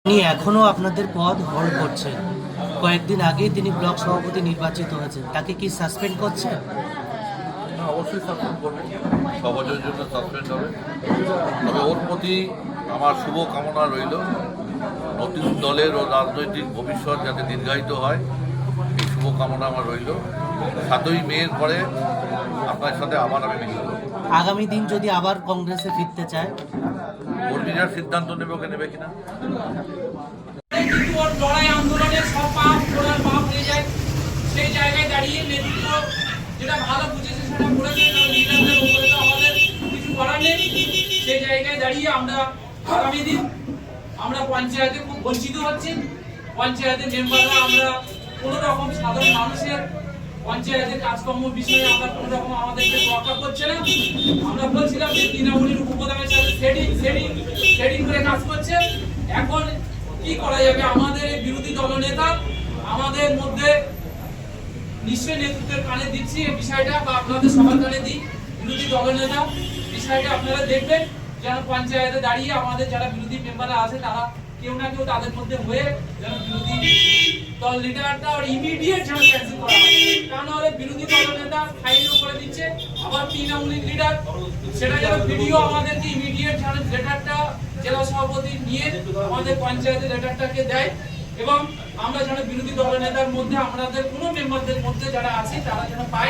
তিনি এখনো আপনাদের পদ হোল্ড করছেন। কয়েকদিন আগেই তিনি ব্লক সভাপতি নির্বাচিত হয়েছেন, তাকে কি সাসপেন্ড করছেন? না, অবশ্যই সাসপেন্ড করবো, 6 বছরের জন্য সাসপেন্ড হবে। তবে ওর প্রতি আমার শুভ কামনা রইল, নতুন দলের ও রাজনৈতিক ভবিষ্যৎ যাতে দীর্ঘায়িত হয়, এই শুভ কামনা আমার রইল। 7ই মের পরে আপনার সাথে আবার আমি মিলিত হব। আগামী দিন যদি আবার কংগ্রেসে ফিরতে চায়, কর্মীরা সিদ্ধান্ত নেবে, ওকে নেবে কিনা। লড়াই আন্দোলনের সব পাপ ওনার পাপ হয়ে যায়, সেই জায়গায় দাঁড়িয়ে নেতৃত্ব যেটা ভালো বুঝেছে সেটা করেছে, কারণ লিডারদের উপরে তো আমাদের কিছু করার নেই। সেই জায়গায় দাঁড়িয়ে আমরা আগামী দিন আমরা পঞ্চায়েতে খুব বঞ্চিত হচ্ছি। পঞ্চায়েতের মেম্বাররা আমরা কোনো রকম সাধারণ মানুষের পঞ্চায়েতের কাজকর্ম বিষয়ে আমরা কোনো রকম আমাদেরকে রক্ষা করছে না। আমরা বলছিলাম যে তৃণমূলের উপপ্রধানের সাথে সেটিং করে কাজ করছে। এখন কি করা যাবে? আমাদের বিরোধী দলনেতা আমাদের মধ্যে নিশ্চয়ই নেতৃত্বের কানে দিচ্ছি এই বিষয়টা, বা আপনাদের সবার কানে দিই। বিরোধী দলনেতা বিষয়টা আপনারা দেখবেন যেন পঞ্চায়েতে দাঁড়িয়ে আমাদের যারা বিরোধী মেম্বাররা আছে তারা কেউ না কেউ তাদের মধ্যে হয়ে যেন বিরোধী দল লিডারটা ইমিডিয়েট যেন ক্যান্সেল করা হয়। কারণ হলে বিরোধী দলনেতা ফাইলও করে দিচ্ছে, আবার তৃণমূলের লিডার সেটা যেন ভিডিও আমাদেরকে ইমিডিয়েট যেন লেটারটা জেলা সভাপতি নিয়ে আমাদের পঞ্চায়েতের লেটারটাকে দেয়, এবং আমরা যেন বিরোধী দলনেতার মধ্যে আমাদের কোনো মেম্বারদের মধ্যে যারা আছে তারা যেন পাই।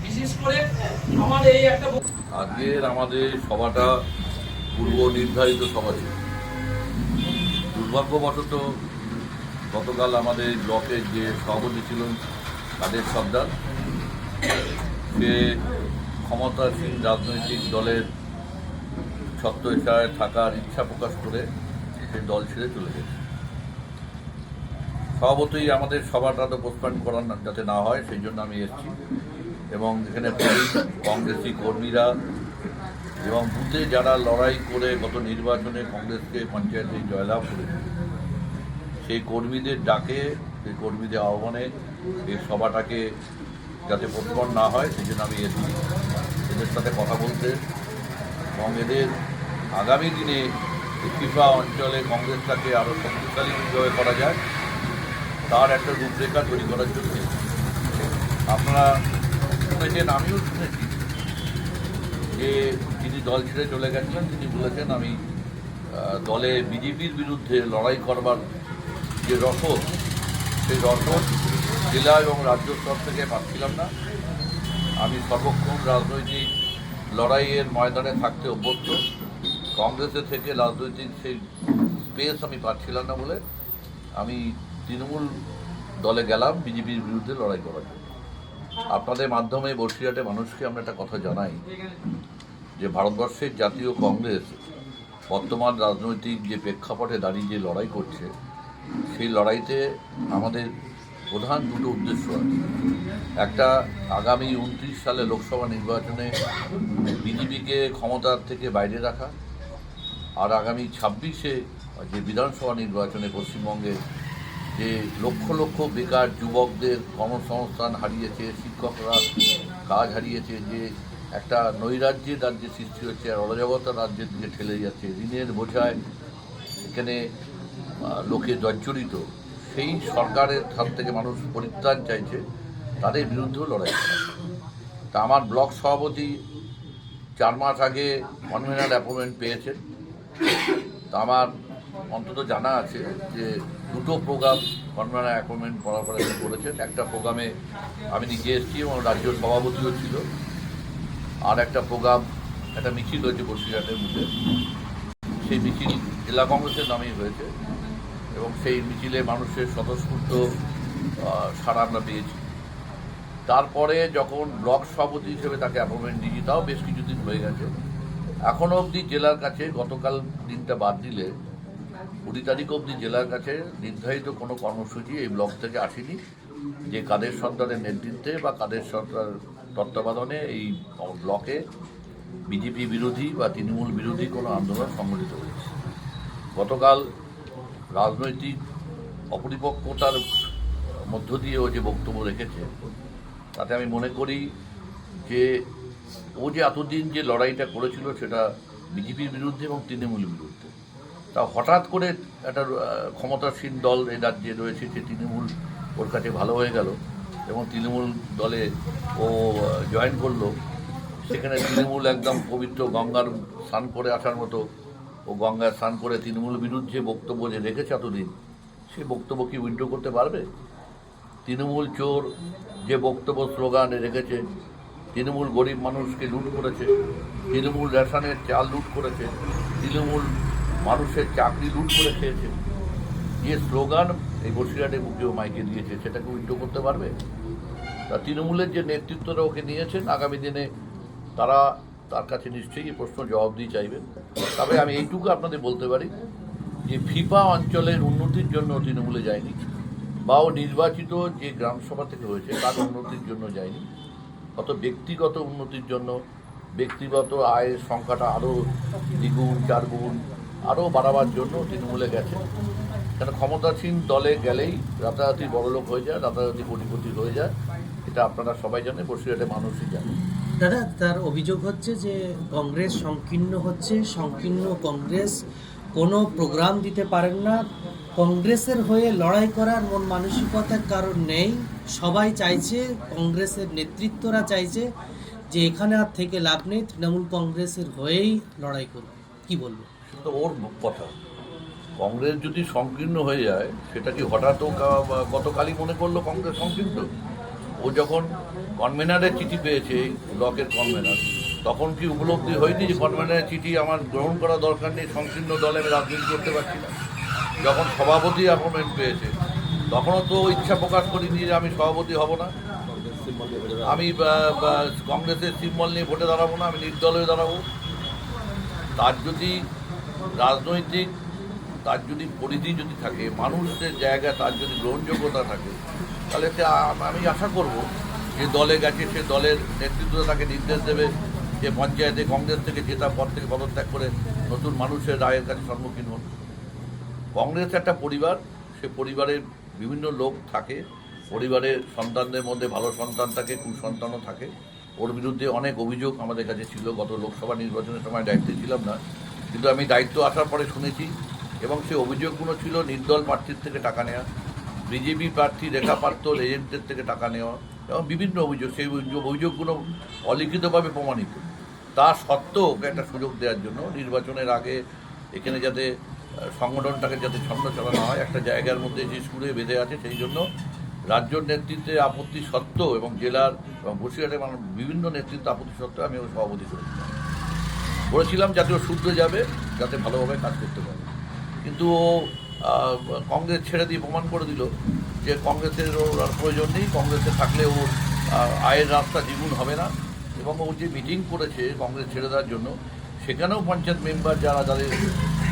বিশেষ করে আমাদের এই একটা আজকের আমাদের সভাটা পূর্ব নির্ধারিত সভা ছিল। দুর্ভাগ্যবশত গতকাল আমাদের ব্লকের যে সভাপতি ছিলেন কাদের সর্দার, সে ক্ষমতাসীন রাজনৈতিক দলের ছত্রছায়ায় থাকার ইচ্ছা প্রকাশ করে সে দল ছেড়ে চলে গেছে। স্বভাবতই আমাদের সভাটা তো পোস্টপোন করার যাতে না হয় সেই জন্য আমি এসেছি, এবং এখানে কংগ্রেসি কর্মীরা এবং বুথে যারা লড়াই করে গত নির্বাচনে কংগ্রেসকে পঞ্চায়েতে জয়লাভ করেছে সেই কর্মীদের ডাকে, সেই কর্মীদের আহ্বানে এই সভাটাকে যাতে পোস্টপোন না হয় সেই জন্য আমি এসেছি এদের সাথে কথা বলতে, এবং এদের আগামী দিনে পিপা অঞ্চলে কংগ্রেসটাকে আরও শক্তিশালী কীভাবে করা যায় তার একটা রূপরেখা তৈরি করার জন্য। আপনারা শুনেছেন, আমিও শুনেছি যে তিনি দল ছেড়ে চলে গেছিলেন। তিনি বলেছেন আমি দলে বিজেপির বিরুদ্ধে লড়াই করবার যে রসদ, সেই রসদ জেলা এবং রাজ্য স্তর থেকে পাচ্ছিলাম না। আমি সর্বক্ষণ রাজনৈতিক লড়াইয়ের ময়দানে থাকতে অভ্যস্ত, কংগ্রেসে থেকে রাজনৈতিক সেই স্পেস আমি পাচ্ছিলাম না বলে আমি তৃণমূল দলে গেলাম বিজেপির বিরুদ্ধে লড়াই করার জন্য। আপনাদের মাধ্যমে বসিরহাটে মানুষকে আমরা একটা কথা জানাই যে ভারতবর্ষের জাতীয় কংগ্রেস বর্তমান রাজনৈতিক যে প্রেক্ষাপটে দাঁড়িয়ে যে লড়াই করছে, সেই লড়াইতে আমাদের প্রধান দুটো উদ্দেশ্য আছে। একটা, আগামী 29 সালে লোকসভা নির্বাচনে বিজেপিকে ক্ষমতার থেকে বাইরে রাখা, আর আগামী 26-এ যে বিধানসভা নির্বাচনে পশ্চিমবঙ্গে যে লক্ষ লক্ষ বেকার যুবকদের কর্মসংস্থান হারিয়েছে, শিক্ষকরা কাজ হারিয়েছে, যে একটা নৈরাজ্যের রাজ্যে সৃষ্টি হচ্ছে, আর অরাজকতার রাজ্যের দিকে ঠেলে যাচ্ছে, ঋণের বোঝায় এখানে লোকে জর্জরিত, সেই সরকারের হাত থেকে মানুষ পরিত্রাণ চাইছে, তাদের বিরুদ্ধেও লড়াই করা। তা আমার ব্লক সভাপতি 4 মাস আগে কনভেনার অ্যাপয়েন্টমেন্ট পেয়েছেন। তা আমার অন্তত জানা আছে যে 2টো প্রোগ্রাম কনভেনার অ্যাপয়েন্টমেন্ট করার পরে করেছেন। একটা প্রোগ্রামে আমি নিজে এসেছি এবং রাজ্য সভাপতিও ছিল, আর একটা প্রোগ্রাম, একটা মিছিল হয়েছে বসিরহাটের মধ্যে, সেই মিছিল জেলা কংগ্রেসের নামেই হয়েছে, এবং সেই মিছিলে মানুষের স্বতঃস্ফূর্ত সাড়া আমরা পেয়েছি। তারপরে যখন ব্লক সভাপতি হিসেবে তাকে অ্যাপয়েন্টমেন্ট দিয়েছি, তাও বেশ কিছুদিন হয়ে গেছে, এখনও অবধি জেলার কাছে, গতকাল দিনটা বাদ দিলে 20 তারিখ অবধি জেলার কাছে নির্ধারিত কোনো কর্মসূচি এই ব্লক থেকে আসেনি যে কাদের সরকারের নেতৃত্বে বা কাদের সরকার তত্ত্বাবধানে এই ব্লকে বিজেপি বিরোধী বা তৃণমূল বিরোধী কোনো আন্দোলন সংগঠিত হয়েছে। গতকাল রাজনৈতিক অপরিপক্বতার মধ্য দিয়েও যে বক্তব্য রেখেছে, তাতে আমি মনে করি যে ও যে এতদিন যে লড়াইটা করেছিল সেটা বিজেপির বিরুদ্ধে এবং তৃণমূলের বিরুদ্ধে, তা হঠাৎ করে একটা ক্ষমতাসীন দল এই রাজ্যে রয়েছে, যে তৃণমূল ওর কাছে ভালো হয়ে গেল এবং তৃণমূল দলে ও জয়েন করলো। সেখানে তৃণমূল একদম পবিত্র গঙ্গার স্নান করে আসার মতো ও গঙ্গায় স্নান করে তৃণমূল বিরুদ্ধে বক্তব্য যে রেখেছে এতদিন, সেই বক্তব্য কি উইথড্র করতে পারবে? তৃণমূল চোর যে বক্তব্য স্লোগান রেখেছে, তৃণমূল গরিব মানুষকে লুট করেছে, তৃণমূল রেশনের চাল লুট করেছে, তৃণমূল মানুষের চাকরি লুট করে খেয়েছে, যে স্লোগান এই বসিরহাটে মুখেও মাইকে দিয়েছে, সেটাকে উইথড্র করতে পারবে? তা তৃণমূলের যে নেতৃত্বরা ওকে নিয়েছেন, আগামী দিনে তারা তার কাছে নিশ্চয়ই এই প্রশ্ন জবাব দিয়ে চাইবেন। তবে আমি এইটুকু আপনাদের বলতে পারি যে ফিফা অঞ্চলের উন্নতির জন্য তৃণমূলে যায়নি, বা ও নির্বাচিত যে গ্রামসভা থেকে হয়েছে তার উন্নতির জন্য যায়নি, অত ব্যক্তিগত উন্নতির জন্য, ব্যক্তিগত আয়ের সংখ্যাটা আরও দ্বিগুণ চারগুণ আরও বাড়াবার জন্য তৃণমূলে গেছে। কেন ক্ষমতাসীন দলে গেলেই রাতারাতি বড়লোক হয়ে যায়, রাতারাতি কোটিপতি হয়ে যায়, এটা আপনারা সবাই জানেন, বসিরহাটে মানুষই জানে। দাদা, তার অভিযোগ হচ্ছে যে কংগ্রেস সংকীর্ণ হচ্ছে, সংকীর্ণ কংগ্রেস কোনো প্রোগ্রাম দিতে পারেন না, কংগ্রেসের হয়ে লড়াই করার মন মানসিকতার কারণ নেই। সবাই চাইছে, কংগ্রেসের নেতৃত্বরা চাইছে যে এখানে আর থেকে লাভ নেই, তৃণমূল কংগ্রেসের হয়েই লড়াই করবে। কি বলবো? তো ওর কথা, কংগ্রেস যদি সংকীর্ণ হয়ে যায়, সেটা কি হঠাৎ ও গতকালই মনে করলো কংগ্রেস সংকীর্ণ? ও যখন কনভেনারের চিঠি পেয়েছে, ব্লকের কনভেনার, তখন কি উপলব্ধি হয়নি যে কনভেনারের চিঠি আমার গ্রহণ করা দরকার নেই, সংকীর্ণ দলে আমি রাজনীতি করতে পারছি না? যখন সভাপতি অ্যাপয়েন্টমেন্ট পেয়েছে, তখনও তো ইচ্ছা প্রকাশ করিনি যে আমি সভাপতি হব না, আমি কংগ্রেসের সিম্বল নিয়ে ভোটে দাঁড়াবো না, আমি নির্দল হয়ে দাঁড়াবো। তার যদি রাজনৈতিক, তার যদি পরিধি যদি থাকে, মানুষের জায়গায় তার যদি গ্রহণযোগ্যতা থাকে, তাহলে আমি আশা করব যে দলে গেছে, সে দলের নেতৃত্ব তাকে নির্দেশ দেবে যে পঞ্চায়েতে কংগ্রেস থেকে জেতা পদ থেকে পদত্যাগ করে নতুন মানুষের রায়ের কাছে সম্মুখীন হন। কংগ্রেস একটা পরিবার, সে পরিবারের বিভিন্ন লোক থাকে, পরিবারের সন্তানদের মধ্যে ভালো সন্তান থাকে, কুসন্তানও থাকে। ওর বিরুদ্ধে অনেক অভিযোগ আমাদের কাছে ছিল, গত লোকসভা নির্বাচনের সময় দায়িত্বে ছিলাম না, কিন্তু আমি দায়িত্ব আসার পরে শুনেছি, এবং সেই অভিযোগগুলো ছিল নির্দল প্রার্থীর থেকে টাকা নেওয়া, বিজেপি প্রার্থী রেখা পাত্র এজেন্টের থেকে টাকা নেওয়া, এবং বিভিন্ন অভিযোগ। সেই অভিযোগগুলো অলিখিতভাবে প্রমাণিত। তা সত্ত্বেও ওকে একটা সুযোগ দেওয়ার জন্য নির্বাচনের আগে এখানে যাতে সংগঠনটাকে যাতে ছন্ন চালানো হয়, একটা জায়গার মধ্যে যে সুরে বেঁধে আছে, সেই জন্য রাজ্য নেতৃত্বে আপত্তি সত্ত্বেও এবং জেলার এবং বসিরহাটের বিভিন্ন নেতৃত্ব আপত্তি সত্ত্বেও আমি ওর সভাপতি করেছিলাম যাতে ও শুদ্ধ যাবে, যাতে ভালোভাবে কাজ করতে পারে। কিন্তু ও কংগ্রেস ছেড়ে দিয়ে প্রমাণ করে দিল যে কংগ্রেসের ওর আর প্রয়োজন নেই, কংগ্রেসে থাকলে ওর আয়ের রাস্তা দ্বিগুণ হবে না। এবং ও যে মিটিং করেছে কংগ্রেস ছেড়ে দেওয়ার জন্য, সেখানেও পঞ্চায়েত মেম্বার যারা যাদের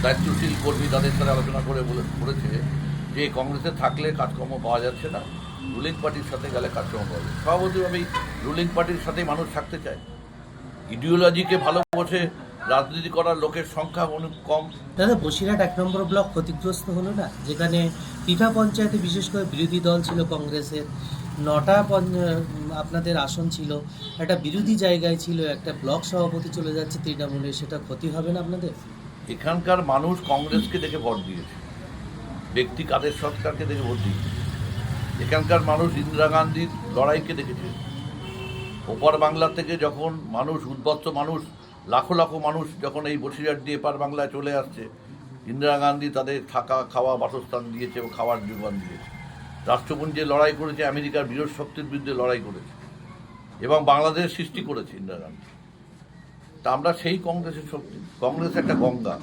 দায়িত্বশীল কর্মী তাদের সাথে আলোচনা করে বলেছে যে কংগ্রেসে থাকলে কাজকর্ম পাওয়া যাচ্ছে না, রুলিং পার্টির সাথে গেলে কাজকর্ম পাওয়া যায়। স্বাভাবিকভাবেই রুলিং পার্টির সাথেই মানুষ থাকতে চায়। ইডিওলজিকে ভালোবাসে রাজনীতি করার লোকের সংখ্যা অনেক কম। দাদা, বসিরহাট 1 নম্বর ব্লক ক্ষতিগ্রস্ত হলো না, যেখানে পিঠা পঞ্চায়েতে বিশেষ করে বিরোধী দল ছিল কংগ্রেসের, 9টা আপনাদের আসন ছিল, একটা বিরোধী জায়গায় ছিল, একটা ব্লক সভাপতি চলে যাচ্ছে তৃণমূলে, সেটা ক্ষতি হবে না আপনাদের? এখানকার মানুষ কংগ্রেসকে দেখে ভোট দিয়েছে, ব্যক্তি কাদের সরকারকে দেখে ভোট দিয়েছে। এখানকার মানুষ ইন্দিরা গান্ধীর লড়াইকে দেখেছে। ওপার বাংলা থেকে যখন মানুষ, উদ্বস্ত মানুষ, লাখো লাখো মানুষ যখন এই বসিরহাট দিয়ে এপার বাংলায় চলে আসছে, ইন্দিরা গান্ধী তাদের থাকা খাওয়া বাসস্থান দিয়েছে ও খাওয়ার যোগান দিয়েছে। রাষ্ট্রপুঞ্জে লড়াই করেছে, আমেরিকার বিরোধ শক্তির বিরুদ্ধে লড়াই করেছে এবং বাংলাদেশ সৃষ্টি করেছে ইন্দিরা গান্ধী। তা আমরা সেই কংগ্রেসের শক্তি। কংগ্রেস একটা গঙ্গা,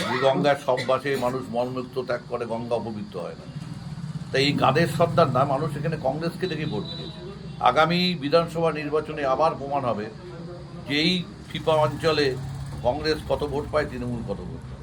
যে গঙ্গার সব বাসে মানুষ মলমূত্র ত্যাগ করে, গঙ্গা অপবিত্র হয় না। তাই এই গাদের সর্দার না, মানুষ এখানে কংগ্রেসকে দেখে ভোট দিয়েছে। আগামী বিধানসভা নির্বাচনে আবার প্রমাণ হবে যে এই ফিফা অঞ্চলে কংগ্রেস কত ভোট পায়, তৃণমূল কত ভোট পায়।